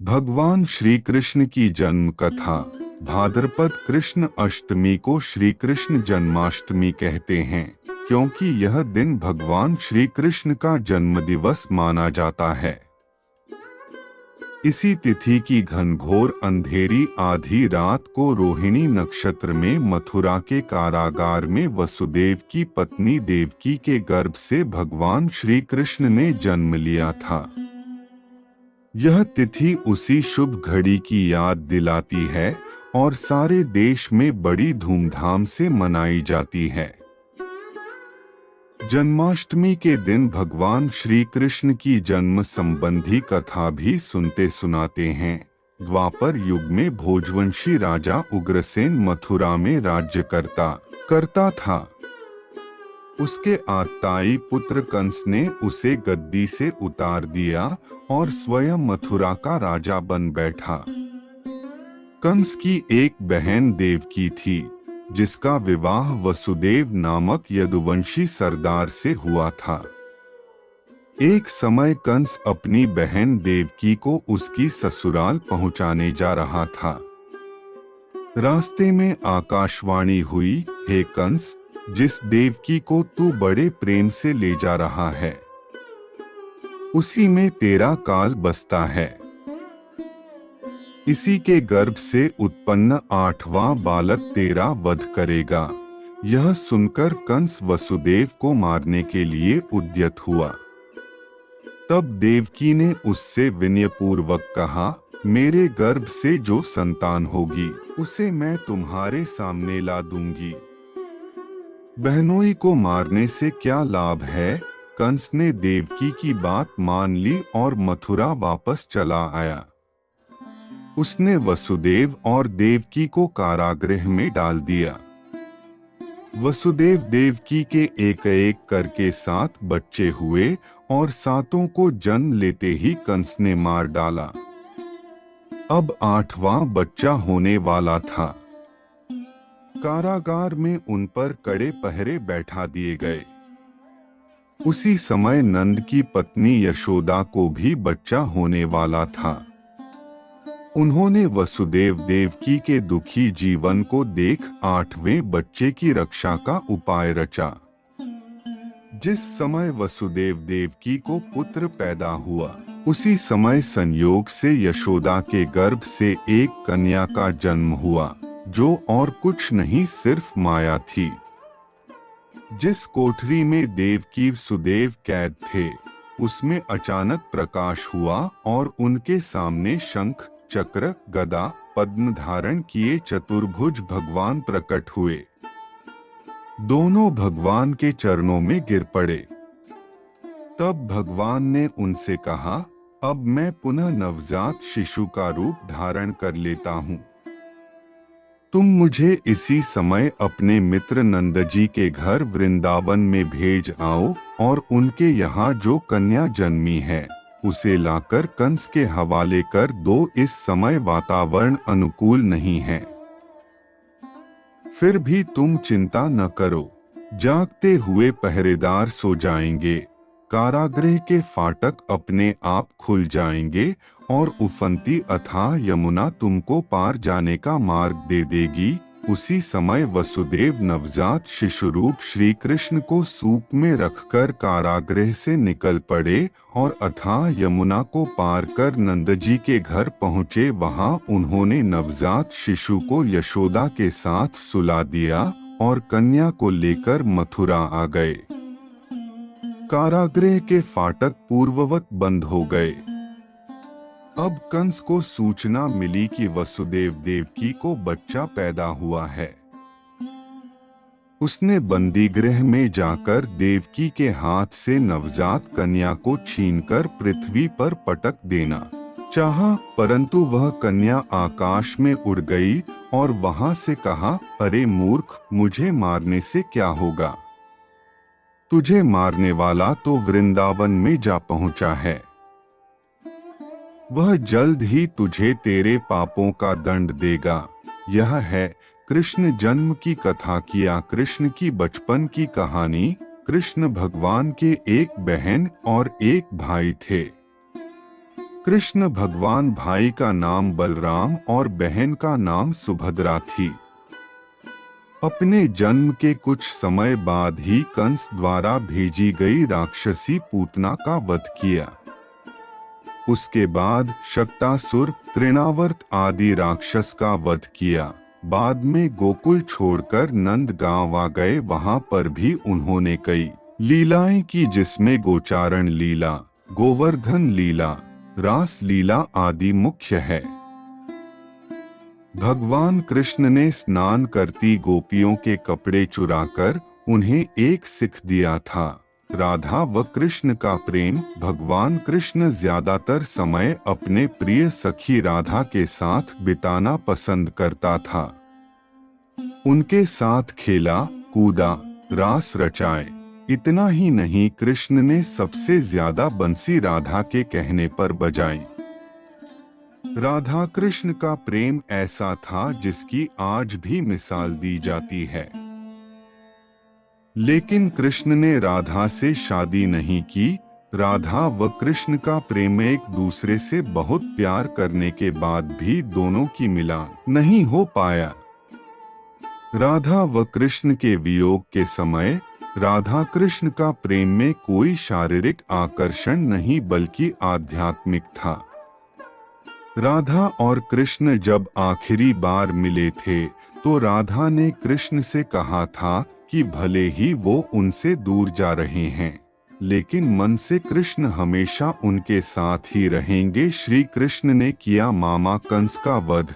भगवान श्री कृष्ण की जन्म कथा। भाद्रपद कृष्ण अष्टमी को श्री कृष्ण जन्माष्टमी कहते हैं, क्योंकि यह दिन भगवान श्री कृष्ण का जन्म दिवस माना जाता है। इसी तिथि की घनघोर अंधेरी आधी रात को रोहिणी नक्षत्र में मथुरा के कारागार में वसुदेव की पत्नी देवकी के गर्भ से भगवान श्री कृष्ण ने जन्म लिया था। यह तिथि उसी शुभ घड़ी की याद दिलाती है और सारे देश में बड़ी धूमधाम से मनाई जाती है। जन्माष्टमी के दिन भगवान श्री कृष्ण की जन्म संबंधी कथा भी सुनते सुनाते हैं। द्वापर युग में भोजवंशी राजा उग्रसेन मथुरा में राज्य करता था। उसके आताई पुत्र कंस ने उसे गद्दी से उतार दिया और स्वयं मथुरा का राजा बन बैठा। कंस की एक बहन देवकी थी, जिसका विवाह वसुदेव नामक यदुवंशी सरदार से हुआ था। एक समय कंस अपनी बहन देवकी को उसकी ससुराल पहुंचाने जा रहा था। रास्ते में आकाशवाणी हुई, हे कंस, जिस देवकी को तू बड़े प्रेम से ले जा रहा है, उसी में तेरा काल बसता है। इसी के गर्भ से उत्पन्न 8वां बालक तेरा वध करेगा। यह सुनकर कंस वसुदेव को मारने के लिए उद्यत हुआ। तब देवकी ने उससे विनयपूर्वक कहा, मेरे गर्भ से जो संतान होगी उसे मैं तुम्हारे सामने ला दूंगी। बहनोई को मारने से क्या लाभ है? कंस ने देवकी की बात मान ली और मथुरा वापस चला आया। उसने वसुदेव और देवकी को कारागृह में डाल दिया। वसुदेव देवकी के एक एक करके 7 बच्चे हुए और 7 को जन्म लेते ही कंस ने मार डाला। अब 8वां बच्चा होने वाला था। कारागार में उन पर कड़े पहरे बैठा दिए गए। उसी समय नंद की पत्नी यशोदा को भी बच्चा होने वाला था। उन्होंने वसुदेव देवकी के दुखी जीवन को देख 8वें बच्चे की रक्षा का उपाय रचा। जिस समय वसुदेव देवकी को पुत्र पैदा हुआ, उसी समय संयोग से यशोदा के गर्भ से एक कन्या का जन्म हुआ, जो और कुछ नहीं सिर्फ माया थी। जिस कोठरी में देवकी सुदेव कैद थे, उसमें अचानक प्रकाश हुआ और उनके सामने शंख, चक्र, गदा, पद्म धारण किए चतुर्भुज भगवान प्रकट हुए। दोनों भगवान के चरणों में गिर पड़े। तब भगवान ने उनसे कहा, अब मैं पुनः नवजात शिशु का रूप धारण कर लेता हूँ। तुम मुझे इसी समय अपने मित्र नंदजी के घर वृंदावन में भेज आओ और उनके यहाँ जो कन्या जन्मी है उसे लाकर कंस के हवाले कर दो। इस समय वातावरण अनुकूल नहीं है। फिर भी तुम चिंता न करो, जागते हुए पहरेदार सो जाएंगे। कारागृह के फाटक अपने आप खुल जाएंगे और उफनती अथाह यमुना तुमको पार जाने का मार्ग दे देगी। उसी समय वसुदेव नवजात शिशु रूप श्री कृष्ण को सूप में रखकर कारागृह से निकल पड़े और अथाह यमुना को पार कर नंदजी के घर पहुँचे। वहां उन्होंने नवजात शिशु को यशोदा के साथ सुला दिया और कन्या को लेकर मथुरा आ गए। कारागृह के फाटक पूर्ववत बंद हो गए। अब कंस को सूचना मिली कि वसुदेव देवकी को बच्चा पैदा हुआ है। उसने बंदीगृह में जाकर देवकी के हाथ से नवजात कन्या को छीनकर पृथ्वी पर पटक देना चाहा, परंतु वह कन्या आकाश में उड़ गई और वहां से कहा, अरे मूर्ख, मुझे मारने से क्या होगा? तुझे मारने वाला तो वृंदावन में जा पहुंचा है। वह जल्द ही तुझे तेरे पापों का दंड देगा। यह है कृष्ण जन्म की कथा। किया कृष्ण की बचपन की कहानी। कृष्ण भगवान के एक बहन और एक भाई थे। कृष्ण भगवान भाई का नाम बलराम और बहन का नाम सुभद्रा थी। अपने जन्म के कुछ समय बाद ही कंस द्वारा भेजी गई राक्षसी पूतना का वध किया। उसके बाद शक्तासुर, तृणावर्त आदि राक्षस का वध किया। बाद में गोकुल छोड़कर नंद गांव आ गए। वहां पर भी उन्होंने कई लीलाएं की, जिसमें गोचारण लीला, गोवर्धन लीला, रास लीला आदि मुख्य है। भगवान कृष्ण ने स्नान करती गोपियों के कपड़े चुराकर उन्हें एक सिख दिया था। राधा व कृष्ण का प्रेम। भगवान कृष्ण ज्यादातर समय अपने प्रिय सखी राधा के साथ बिताना पसंद करता था। उनके साथ खेला कूदा, रास रचाए। इतना ही नहीं, कृष्ण ने सबसे ज्यादा बंसी राधा के कहने पर बजाई। राधा कृष्ण का प्रेम ऐसा था जिसकी आज भी मिसाल दी जाती है। लेकिन कृष्ण ने राधा से शादी नहीं की। राधा व कृष्ण का प्रेम एक दूसरे से बहुत प्यार करने के बाद भी दोनों की मिलान नहीं हो पाया। राधा व कृष्ण के वियोग के समय राधा कृष्ण का प्रेम में कोई शारीरिक आकर्षण नहीं बल्कि आध्यात्मिक था। राधा और कृष्ण जब आखिरी बार मिले थे तो राधा ने कृष्ण से कहा था कि भले ही वो उनसे दूर जा रहे हैं, लेकिन मन से कृष्ण हमेशा उनके साथ ही रहेंगे। श्री कृष्ण ने किया मामा कंस का वध।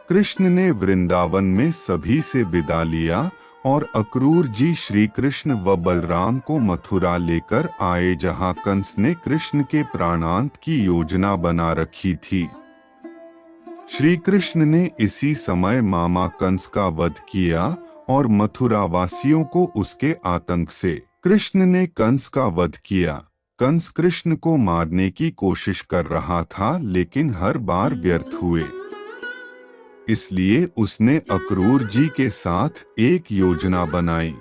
कृष्ण ने वृंदावन में सभी से विदा लिया और अक्रूर जी श्री कृष्ण व बलराम को मथुरा लेकर आए, जहां कंस ने कृष्ण के प्राणांत की योजना बना रखी थी। श्री कृष्ण ने इसी समय मामा कंस का वध किया और मथुरा वासियों को उसके आतंक से कृष्ण ने कंस का वध किया। कंस कृष्ण को मारने की कोशिश कर रहा था, लेकिन हर बार व्यर्थ हुए। इसलिए उसने अक्रूर जी के साथ एक योजना बनाई।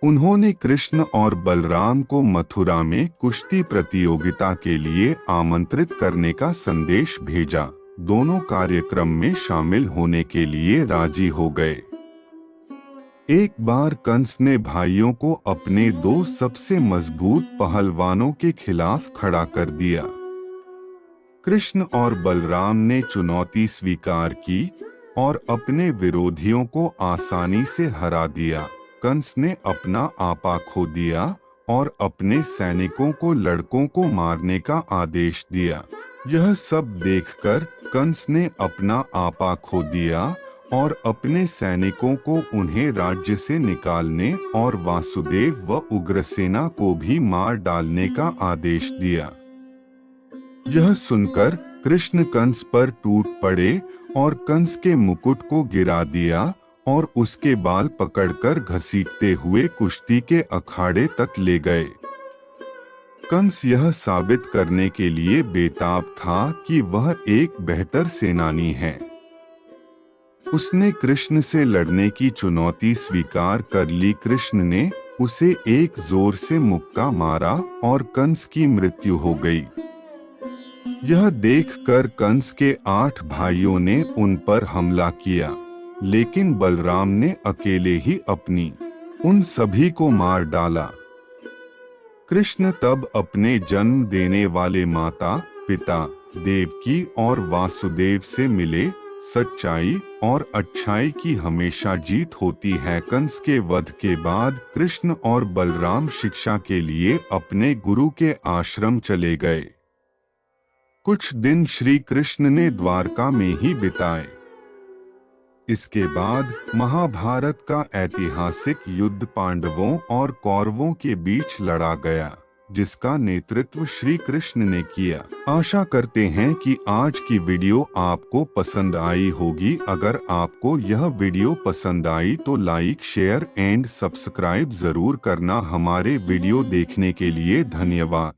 उन्होंने कृष्ण और बलराम को मथुरा में कुश्ती प्रतियोगिता के लिए आमंत्रित करने का संदेश भेजा। दोनों कार्यक्रम में शामिल होने के लिए राजी हो गए। एक बार कंस ने भाइयों को अपने दो सबसे मजबूत पहलवानों के खिलाफ खड़ा कर दिया। कृष्ण और बलराम ने चुनौती स्वीकार की और अपने विरोधियों को आसानी से हरा दिया। कंस ने अपना आपा खो दिया और अपने सैनिकों को लड़कों को मारने का आदेश दिया। यह सब देखकर कंस ने अपना आपा खो दिया और अपने सैनिकों को उन्हें राज्य से निकालने और वासुदेव व उग्रसेना को भी मार डालने का आदेश दिया। यह सुनकर कृष्ण कंस पर टूट पड़े और कंस के मुकुट को गिरा दिया और उसके बाल पकड़कर घसीटते हुए कुश्ती के अखाड़े तक ले गए। कंस यह साबित करने के लिए बेताब था कि वह एक बेहतर सेनानी है। उसने कृष्ण से लड़ने की चुनौती स्वीकार कर ली। कृष्ण ने उसे एक जोर से मुक्का मारा और कंस की मृत्यु हो गई। यह देखकर कंस के 8 भाइयों ने उन पर हमला किया, लेकिन बलराम ने अकेले ही अपनी उन सभी को मार डाला। कृष्ण तब अपने जन्म देने वाले माता पिता देवकी और वासुदेव से मिले। सच्चाई और अच्छाई की हमेशा जीत होती है। कंस के वध के बाद कृष्ण और बलराम शिक्षा के लिए अपने गुरु के आश्रम चले गए। कुछ दिन श्री कृष्ण ने द्वारका में ही बिताए। इसके बाद महाभारत का ऐतिहासिक युद्ध पांडवों और कौरवों के बीच लड़ा गया, जिसका नेतृत्व श्री कृष्ण ने किया। आशा करते हैं कि आज की वीडियो आपको पसंद आई होगी। अगर आपको यह वीडियो पसंद आई तो लाइक, शेयर एंड सब्सक्राइब जरूर करना। हमारे वीडियो देखने के लिए धन्यवाद।